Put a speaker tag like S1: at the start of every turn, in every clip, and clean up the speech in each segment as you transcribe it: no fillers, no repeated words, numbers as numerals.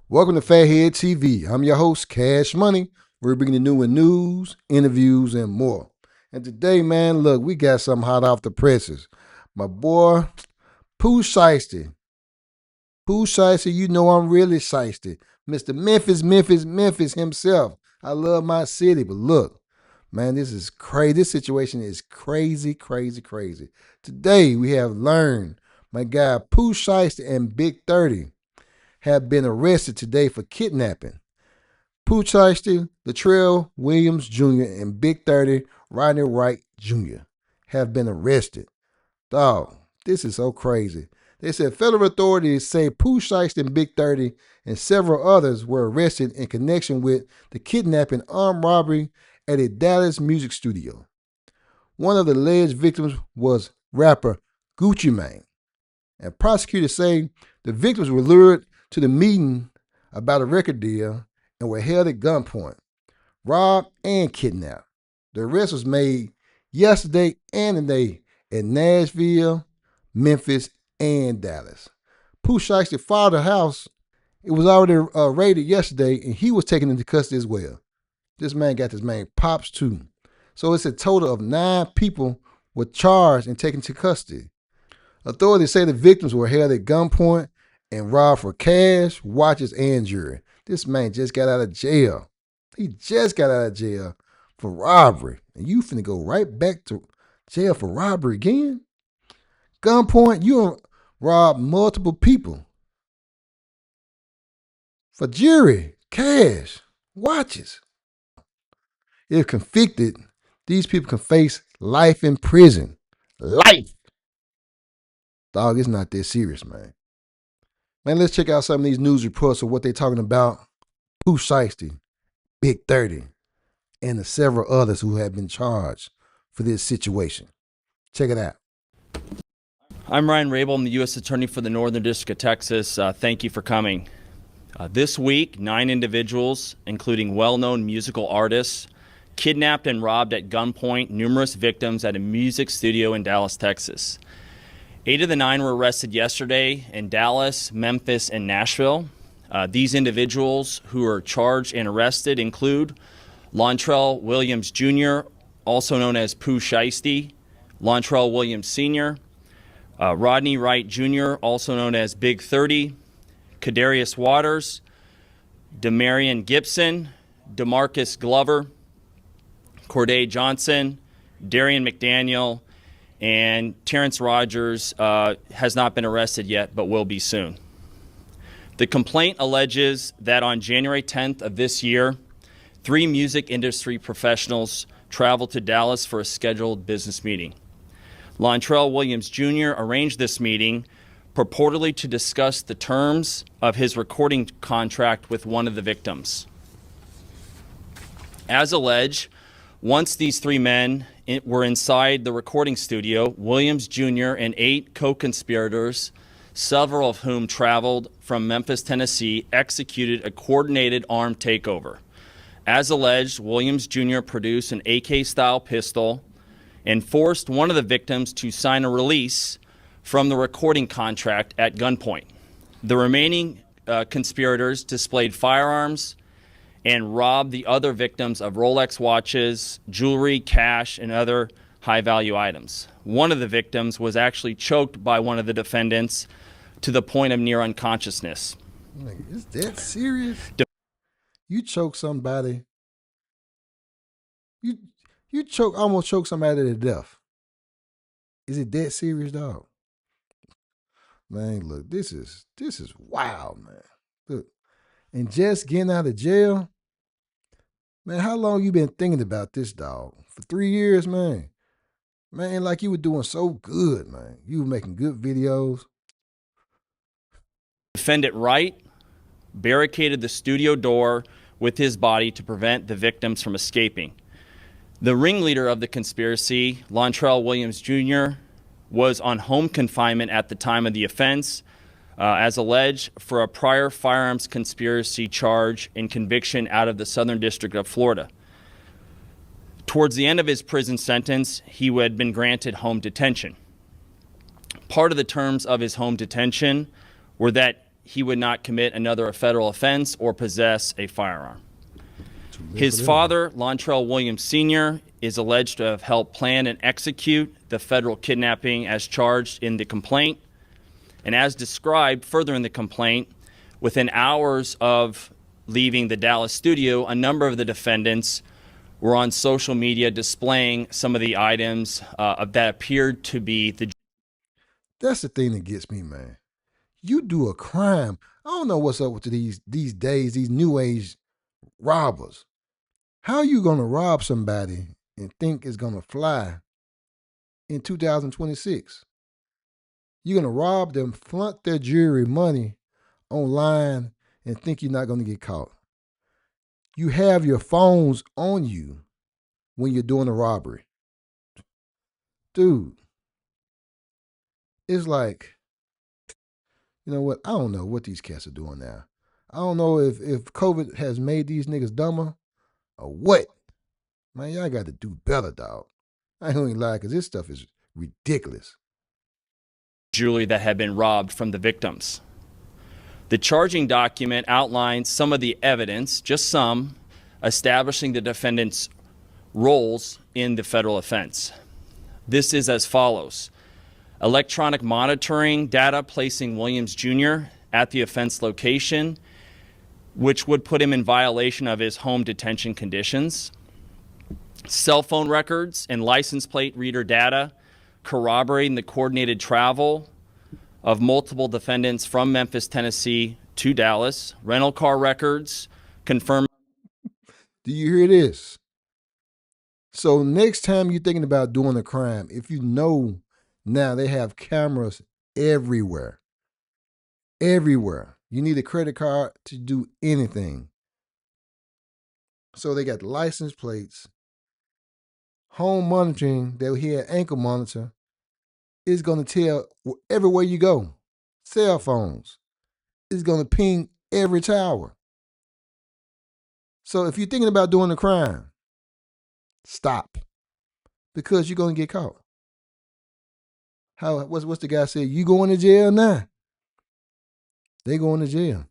S1: Welcome to Fathead TV. I'm your host, Cash Money. We're bringing you new news, interviews, and more. And today, man, look, we got something hot off the presses. My boy, Pooh Shiesty. Pooh Shiesty, you know I'm really shiesty. Mr. Memphis himself. I love my city, but look, man, this is crazy. This situation is crazy. Today, we have learned my guy, Pooh Shiesty and Big30 have been arrested today for kidnapping. Pooh Shiesty, Latrell Williams Jr., and Big30, Rodney Wright Jr. have been arrested. Dog, this is so crazy. They said federal authorities say Pooh Shiesty and Big30 and several others were arrested in connection with the kidnapping armed robbery at a Dallas music studio. One of the alleged victims was rapper Gucci Mane. And prosecutors say the victims were lured to the meeting about a record deal and were held at gunpoint, robbed, and kidnapped. The arrest was made yesterday and today in Nashville, Memphis, and Dallas. Pooh Shiesty father's house, it was already raided yesterday, and he was taken into custody as well. This man got his name Pops too. So it's a total of 9 people were charged and taken to custody. Authorities say the victims were held at gunpoint and robbed for cash, watches, and jewelry. This man just got out of jail. He just got out of jail for robbery. And you finna go right back to jail for robbery again? Gunpoint, you robbed multiple people for jewelry, cash, watches. If convicted, these people can face life in prison. Life! Dog, it's not that serious, man. Man, let's check out some of these news reports of what they're talking about. Pooh Shiesty, Big30, and the several others who have been charged for this situation. Check it out.
S2: I'm Ryan Rabel. I'm the U.S. Attorney for the Northern District of Texas. Thank you for coming. This week, 9 individuals, including well-known musical artists, kidnapped and robbed at gunpoint numerous victims at a music studio in Dallas, Texas. 8 of the 9 were arrested yesterday in Dallas, Memphis, and Nashville. These individuals who are charged and arrested include Latrell Williams Jr., also known as Pooh Shiesty, Latrell Williams Sr., Rodney Wright Jr., also known as Big30, Kadarius Waters, Demarion Gibson, DeMarcus Glover, Corday Johnson, Darian McDaniel, and Terrence Rogers has not been arrested yet, but will be soon. The complaint alleges that on January 10th of this year, 3 music industry professionals traveled to Dallas for a scheduled business meeting. Latrell Williams Jr. arranged this meeting purportedly to discuss the terms of his recording contract with one of the victims. As alleged, once these 3 men were inside the recording studio, Williams Jr. and 8 co-conspirators, several of whom traveled from Memphis, Tennessee, executed a coordinated armed takeover. As alleged, Williams Jr. produced an AK-style pistol and forced one of the victims to sign a release from the recording contract at gunpoint. The remaining conspirators displayed firearms and robbed the other victims of Rolex watches, jewelry, cash, and other high-value items. One of the victims was actually choked by one of the defendants to the point of near unconsciousness.
S1: Like, is that serious? You choke somebody. You almost choke somebody to death. Is it that serious, dog? Man, look, this is wild, man. Look, and just getting out of jail, man. How long you been thinking about this, dog? For 3 years, man. Man, like you were doing so good, man. You were making good videos.
S2: Defendant Wright barricaded the studio door with his body to prevent the victims from escaping. The ringleader of the conspiracy, Latrell Williams Jr., was on home confinement at the time of the offense, as alleged, for a prior firearms conspiracy charge and conviction out of the Southern District of Florida. Towards the end of his prison sentence, he had been granted home detention. Part of the terms of his home detention were that he would not commit another federal offense or possess a firearm. His father, Lontrell Williams Sr., is alleged to have helped plan and execute the federal kidnapping as charged in the complaint. And as described further in the complaint, within hours of leaving the Dallas studio, a number of the defendants were on social media displaying some of the items that appeared to be the...
S1: That's the thing that gets me, man. You do a crime. I don't know what's up with these days, these new age robbers. How are you going to rob somebody and think it's going to fly in 2026? You're going to rob them, flaunt their jewelry, money online, and think you're not going to get caught. You have your phones on you when you're doing a robbery. Dude, it's like, you know what? I don't know what these cats are doing now. I don't know if COVID has made these niggas dumber or what. Man, y'all got to do better, dog. I ain't gonna lie, because this stuff is ridiculous.
S2: Jewelry that had been robbed from the victims. The charging document outlines some of the evidence, just some, establishing the defendant's roles in the federal offense. This is as follows. Electronic monitoring data placing Williams Jr. at the offense location, which would put him in violation of his home detention conditions. Cell phone records and license plate reader data corroborating the coordinated travel of multiple defendants from Memphis, Tennessee to Dallas. Rental car records confirm.
S1: Do you hear this? So next time you're thinking about doing a crime, if you know now they have cameras everywhere. Everywhere. You need a credit card to do anything. So they got license plates, home monitoring, that he had ankle monitor, is going to tell everywhere you go. Cell phones. It's going to ping every tower. So if you're thinking about doing a crime, stop. Because you're going to get caught. What's the guy said? You going to jail now? They going to jail.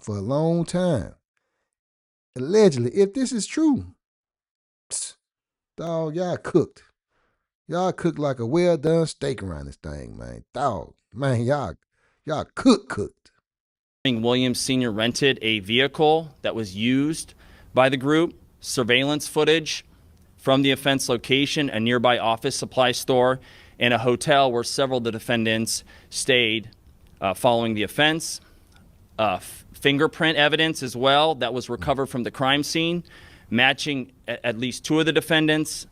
S1: For a long time. Allegedly, if this is true, dog, y'all cooked. Y'all cooked like a well-done steak around this thing, man. Dog, man, y'all cooked.
S2: Williams Sr. rented a vehicle that was used by the group, surveillance footage from the offense location, a nearby office supply store, and a hotel where several of the defendants stayed following the offense. Fingerprint evidence as well that was recovered from the crime scene, matching at least two of the defendants.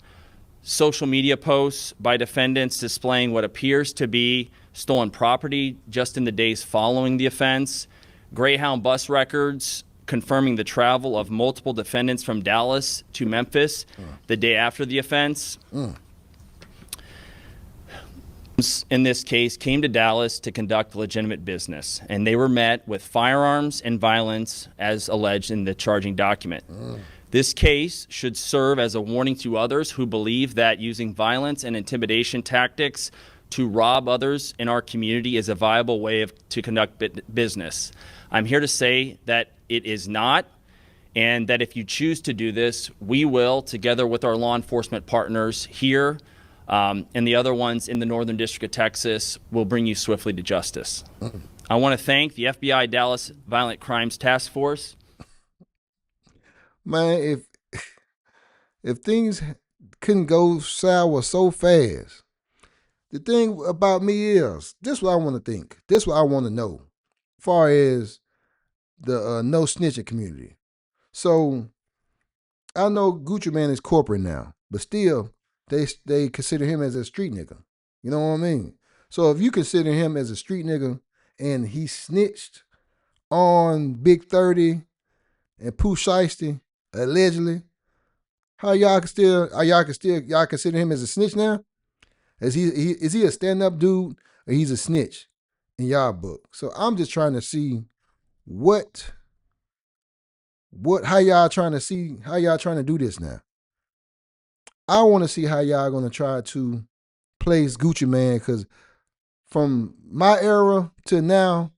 S2: Social media posts by defendants displaying what appears to be stolen property just in the days following the offense. Greyhound bus records confirming the travel of multiple defendants from Dallas to Memphis the day after the offense. In this case, came to Dallas to conduct legitimate business, and they were met with firearms and violence as alleged in the charging document. This case should serve as a warning to others who believe that using violence and intimidation tactics to rob others in our community is a viable way to conduct business. I'm here to say that it is not, and that if you choose to do this, we will, together with our law enforcement partners here and the other ones in the Northern District of Texas, will bring you swiftly to justice. I want to thank the FBI Dallas Violent Crimes Task Force.
S1: Man, if things couldn't go sour so fast, the thing about me is, this is what I want to think. This is what I want to know as far as the no snitching community. So I know Gucci Man is corporate now, but still they consider him as a street nigga. You know what I mean? So if you consider him as a street nigga and he snitched on Big 30 and Pooh Shiesty, allegedly, y'all consider him as a snitch now? Is he a stand-up dude or he's a snitch in y'all book? So I'm just trying to see how y'all trying to do this now. I want to see how y'all gonna try to place Gucci Man, because from my era to now,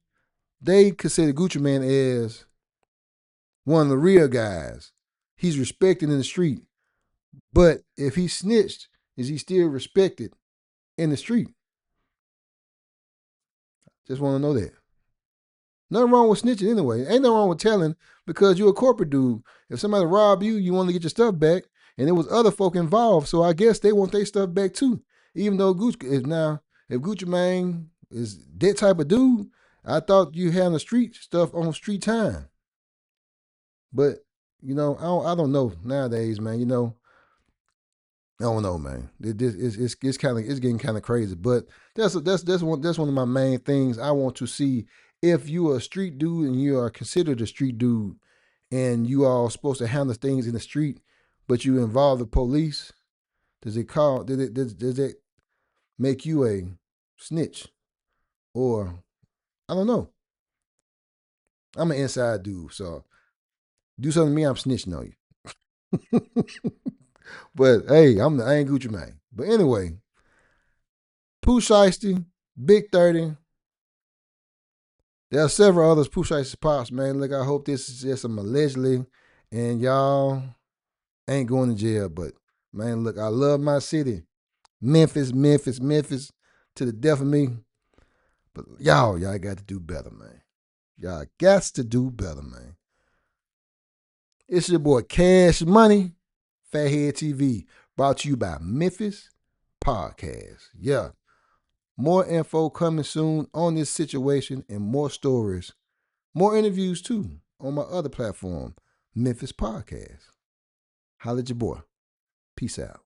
S1: they consider Gucci Man as one of the real guys. He's respected in the street. But if he snitched, is he still respected in the street? Just want to know that. Nothing wrong with snitching anyway. Ain't nothing wrong with telling because you're a corporate dude. If somebody robbed you, you want to get your stuff back. And there was other folk involved, so I guess they want their stuff back too. Even though Gucci is now, if Gucci Mane is that type of dude, I thought you had the street stuff on street time. But I don't know nowadays, man. I don't know, man. It's getting kind of crazy. But that's one of my main things I want to see. If you are a street dude and you are considered a street dude, and you are supposed to handle things in the street, but you involve the police, does it make you a snitch? Or I don't know. I'm an inside dude, so do something to me, I'm snitching on you. But hey, I ain't Gucci Mane. But anyway, Pooh Shiesty, Big30. There are several others Pooh Shiesty pops, man. Look, I hope this is just some allegedly, and y'all ain't going to jail. But man, look, I love my city, Memphis, to the death of me. But y'all got to do better, man. Y'all got to do better, man. It's your boy Cash Money, Fathead TV, brought to you by Memphis Podcast. Yeah. More info coming soon on this situation and more stories, more interviews too on my other platform, Memphis Podcast. Holla at your boy. Peace out.